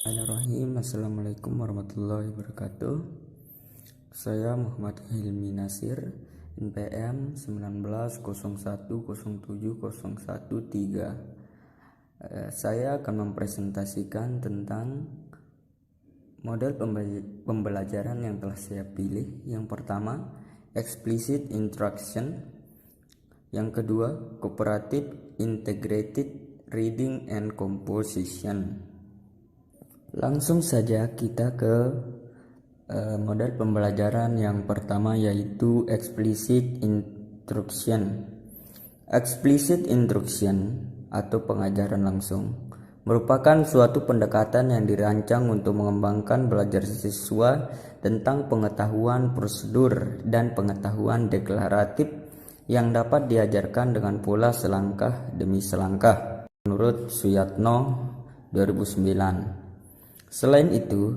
Bismillahirrahmanirrahim. Assalamualaikum warahmatullahi wabarakatuh. Saya Muhammad Hilmi Nasir, NPM 1901707013. Saya akan mempresentasikan tentang model pembelajaran yang telah saya pilih. Yang pertama, explicit instruction. Yang kedua, cooperative integrated reading and composition. Langsung saja kita ke model pembelajaran yang pertama, yaitu explicit instruction. Explicit instruction atau pengajaran langsung merupakan suatu pendekatan yang dirancang untuk mengembangkan belajar siswa tentang pengetahuan prosedur dan pengetahuan deklaratif yang dapat diajarkan dengan pola selangkah demi selangkah menurut Suyatno 2009. Selain itu,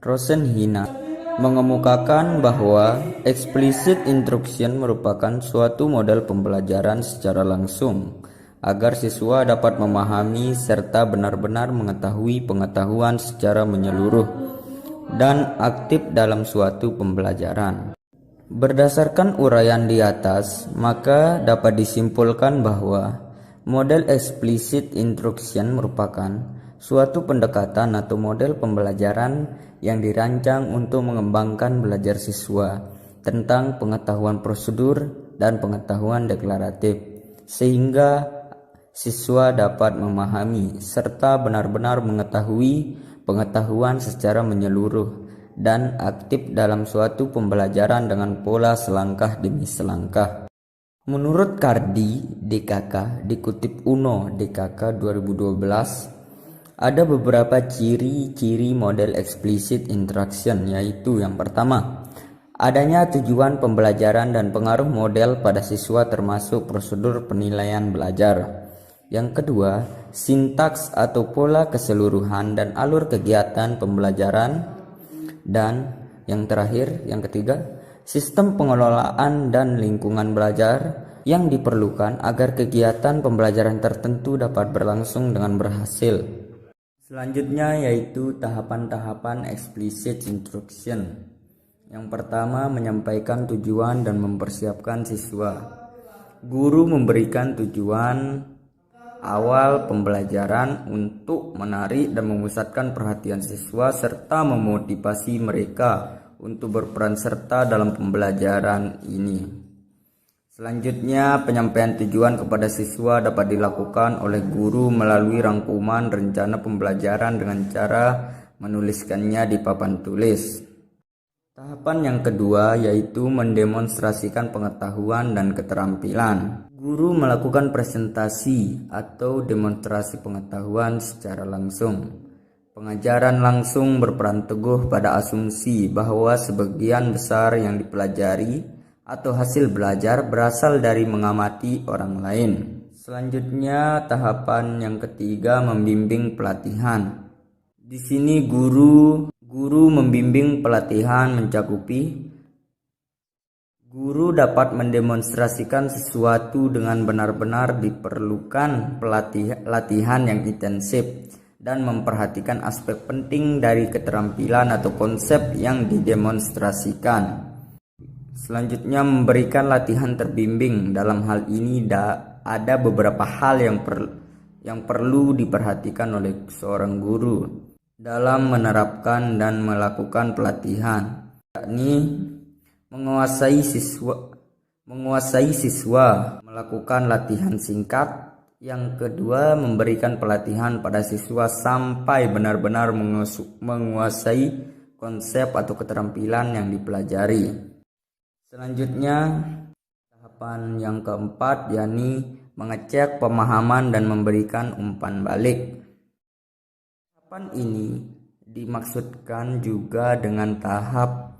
Rosenhina mengemukakan bahwa explicit instruction merupakan suatu model pembelajaran secara langsung agar siswa dapat memahami serta benar-benar mengetahui pengetahuan secara menyeluruh dan aktif dalam suatu pembelajaran. Berdasarkan uraian di atas, maka dapat disimpulkan bahwa model explicit instruction merupakan suatu pendekatan atau model pembelajaran yang dirancang untuk mengembangkan belajar siswa tentang pengetahuan prosedur dan pengetahuan deklaratif, sehingga siswa dapat memahami serta benar-benar mengetahui pengetahuan secara menyeluruh dan aktif dalam suatu pembelajaran dengan pola selangkah demi selangkah. Menurut Cardi, DKK, dikutip UNO DKK 2012, ada beberapa ciri-ciri model explicit instruction, yaitu yang pertama, adanya tujuan pembelajaran dan pengaruh model pada siswa termasuk prosedur penilaian belajar. Yang kedua, sintaks atau pola keseluruhan dan alur kegiatan pembelajaran. Dan yang terakhir, yang ketiga, sistem pengelolaan dan lingkungan belajar yang diperlukan agar kegiatan pembelajaran tertentu dapat berlangsung dengan berhasil. Selanjutnya yaitu tahapan-tahapan explicit instruction. Yang pertama, menyampaikan tujuan dan mempersiapkan siswa. Guru memberikan tujuan awal pembelajaran untuk menarik dan memusatkan perhatian siswa serta memotivasi mereka untuk berperan serta dalam pembelajaran ini. Selanjutnya, penyampaian tujuan kepada siswa dapat dilakukan oleh guru melalui rangkuman rencana pembelajaran dengan cara menuliskannya di papan tulis. Tahapan yang kedua yaitu mendemonstrasikan pengetahuan dan keterampilan. Guru melakukan presentasi atau demonstrasi pengetahuan secara langsung. Pengajaran langsung berperan teguh pada asumsi bahwa sebagian besar yang dipelajari atau hasil belajar berasal dari mengamati orang lain. Selanjutnya, tahapan yang ketiga, membimbing pelatihan. Di sini guru membimbing pelatihan mencakupi guru dapat mendemonstrasikan sesuatu dengan benar-benar diperlukan latihan yang intensif dan memperhatikan aspek penting dari keterampilan atau konsep yang didemonstrasikan. Selanjutnya, memberikan latihan terbimbing. Dalam hal ini ada beberapa hal yang perlu diperhatikan oleh seorang guru dalam menerapkan dan melakukan pelatihan, yakni menguasai siswa melakukan latihan singkat. Yang kedua, memberikan pelatihan pada siswa sampai benar-benar menguasai konsep atau keterampilan yang dipelajari. Selanjutnya, tahapan yang keempat yakni mengecek pemahaman dan memberikan umpan balik. Tahapan ini dimaksudkan juga dengan tahap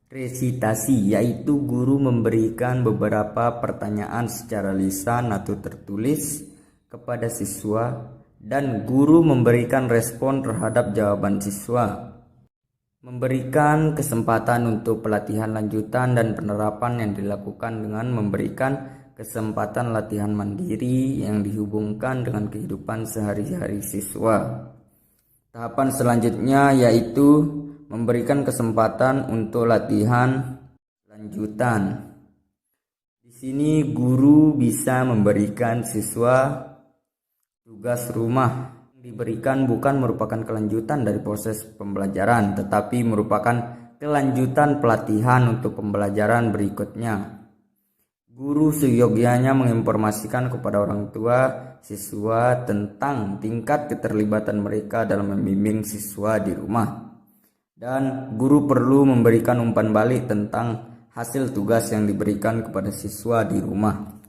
resitasi, yaitu guru memberikan beberapa pertanyaan secara lisan atau tertulis kepada siswa dan guru memberikan respon terhadap jawaban siswa. Memberikan kesempatan untuk pelatihan lanjutan dan penerapan yang dilakukan dengan memberikan kesempatan latihan mandiri yang dihubungkan dengan kehidupan sehari-hari siswa. Tahapan selanjutnya yaitu memberikan kesempatan untuk latihan lanjutan. Di sini guru bisa memberikan siswa tugas rumah. Yang diberikan bukan merupakan kelanjutan dari proses pembelajaran, tetapi merupakan kelanjutan pelatihan untuk pembelajaran berikutnya. Guru seyogyanya menginformasikan kepada orang tua siswa tentang tingkat keterlibatan mereka dalam membimbing siswa di rumah. Dan guru perlu memberikan umpan balik tentang hasil tugas yang diberikan kepada siswa di rumah.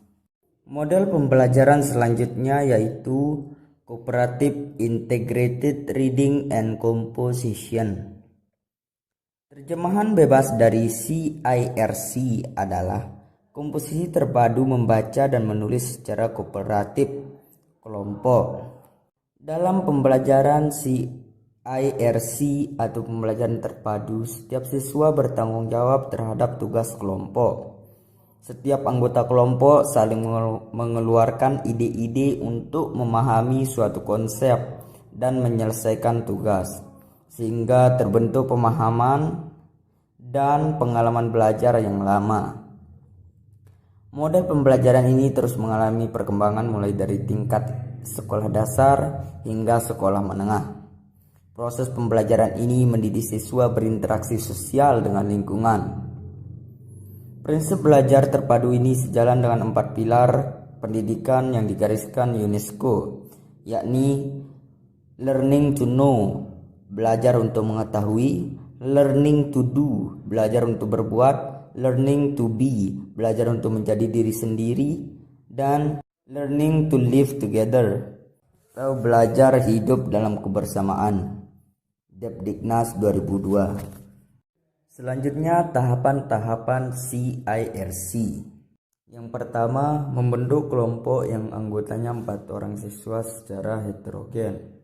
Model pembelajaran selanjutnya yaitu Cooperative Integrated Reading and Composition. Terjemahan bebas dari CIRC adalah komposisi terpadu membaca dan menulis secara kooperatif kelompok. Dalam pembelajaran CIRC atau pembelajaran terpadu, setiap siswa bertanggung jawab terhadap tugas kelompok. Setiap anggota kelompok saling mengeluarkan ide-ide untuk memahami suatu konsep dan menyelesaikan tugas, sehingga terbentuk pemahaman dan pengalaman belajar yang lama. Model pembelajaran ini terus mengalami perkembangan mulai dari tingkat sekolah dasar hingga sekolah menengah. Proses pembelajaran ini mendidik siswa berinteraksi sosial dengan lingkungan. Prinsip belajar terpadu ini sejalan dengan 4 pilar pendidikan yang digariskan UNESCO, yakni learning to know, belajar untuk mengetahui, learning to do, belajar untuk berbuat, learning to be, belajar untuk menjadi diri sendiri, dan learning to live together, atau belajar hidup dalam kebersamaan. Depdiknas 2002. Selanjutnya tahapan-tahapan CIRC. Yang pertama, membentuk kelompok yang anggotanya 4 orang siswa secara heterogen.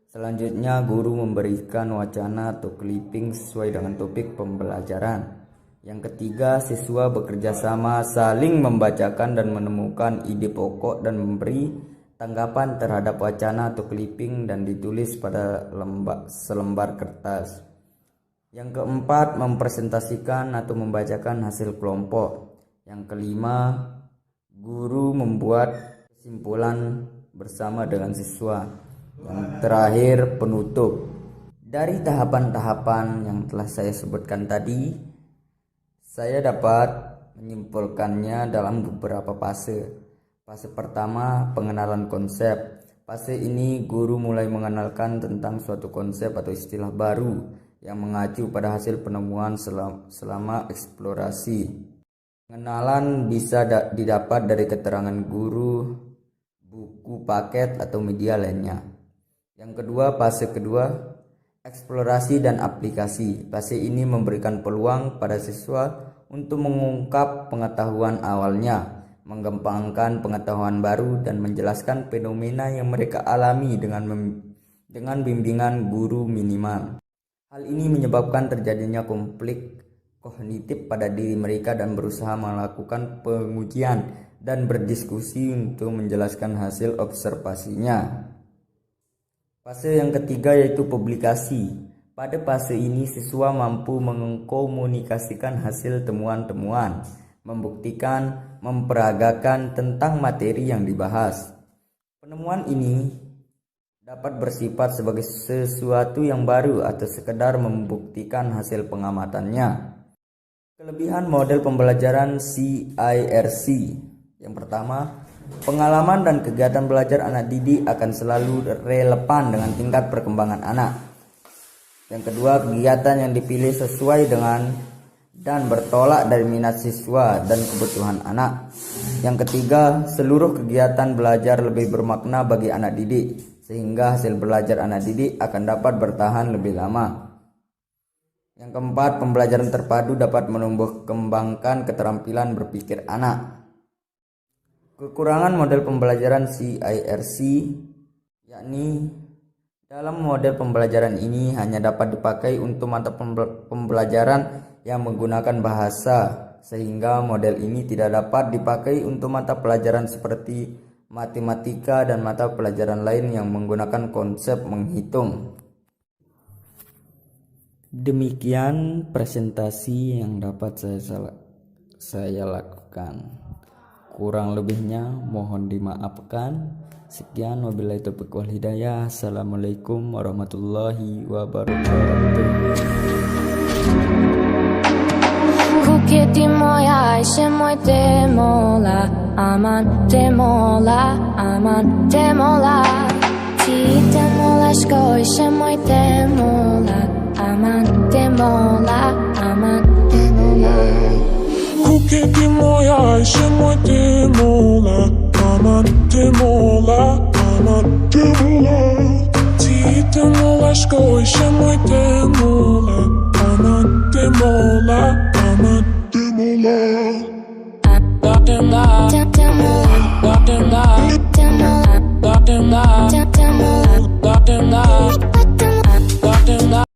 Selanjutnya, guru memberikan wacana atau clipping sesuai dengan topik pembelajaran. Yang ketiga, siswa bekerja sama saling membacakan dan menemukan ide pokok dan memberi tanggapan terhadap wacana atau clipping dan ditulis pada selembar kertas. Yang keempat, mempresentasikan atau membacakan hasil kelompok. Yang kelima, guru membuat kesimpulan bersama dengan siswa. Yang terakhir, penutup. Dari tahapan-tahapan yang telah saya sebutkan tadi, saya dapat menyimpulkannya dalam beberapa fase. Fase pertama, pengenalan konsep. Fase ini guru mulai mengenalkan tentang suatu konsep atau istilah baru yang mengacu pada hasil penemuan selama eksplorasi. Pengenalan bisa didapat dari keterangan guru, buku paket, atau media lainnya. Yang kedua, fase kedua, eksplorasi dan aplikasi. Fase ini memberikan peluang pada siswa untuk mengungkap pengetahuan awalnya, mengembangkan pengetahuan baru, dan menjelaskan fenomena yang mereka alami dengan bimbingan guru minimal. Hal ini menyebabkan terjadinya konflik kognitif pada diri mereka dan berusaha melakukan pengujian dan berdiskusi untuk menjelaskan hasil observasinya. Fase yang ketiga yaitu publikasi. Pada fase ini siswa mampu mengkomunikasikan hasil temuan-temuan, membuktikan, memperagakan tentang materi yang dibahas. Penemuan ini dapat bersifat sebagai sesuatu yang baru atau sekedar membuktikan hasil pengamatannya. Kelebihan model pembelajaran CIRC. Yang pertama, pengalaman dan kegiatan belajar anak didik akan selalu relevan dengan tingkat perkembangan anak. Yang kedua, kegiatan yang dipilih sesuai dengan dan bertolak dari minat siswa dan kebutuhan anak. Yang ketiga, seluruh kegiatan belajar lebih bermakna bagi anak didik, sehingga hasil belajar anak didik akan dapat bertahan lebih lama. Yang keempat, pembelajaran terpadu dapat menumbuh kembangkan keterampilan berpikir anak. Kekurangan model pembelajaran CIRC, yakni dalam model pembelajaran ini hanya dapat dipakai untuk mata pembelajaran yang menggunakan bahasa, sehingga model ini tidak dapat dipakai untuk mata pelajaran seperti matematika dan mata pelajaran lain yang menggunakan konsep menghitung. Demikian presentasi yang dapat saya lakukan. Kurang lebihnya mohon dimaafkan. Sekian, wabillahi taufiq wal hidayah. Assalamualaikum warahmatullahi wabarakatuh. Kuke ti moja, še moj te mola, aman te mola, aman te mola. Ti te mola škoj, še moj te mola, aman te mola, aman te mola. Kuke ti moja, še moj te mola, aman te mola, aman te mola. Ti te mola škoj, še moj te mola, aman te mola, aman te mola. Te mola, te mola, te mola.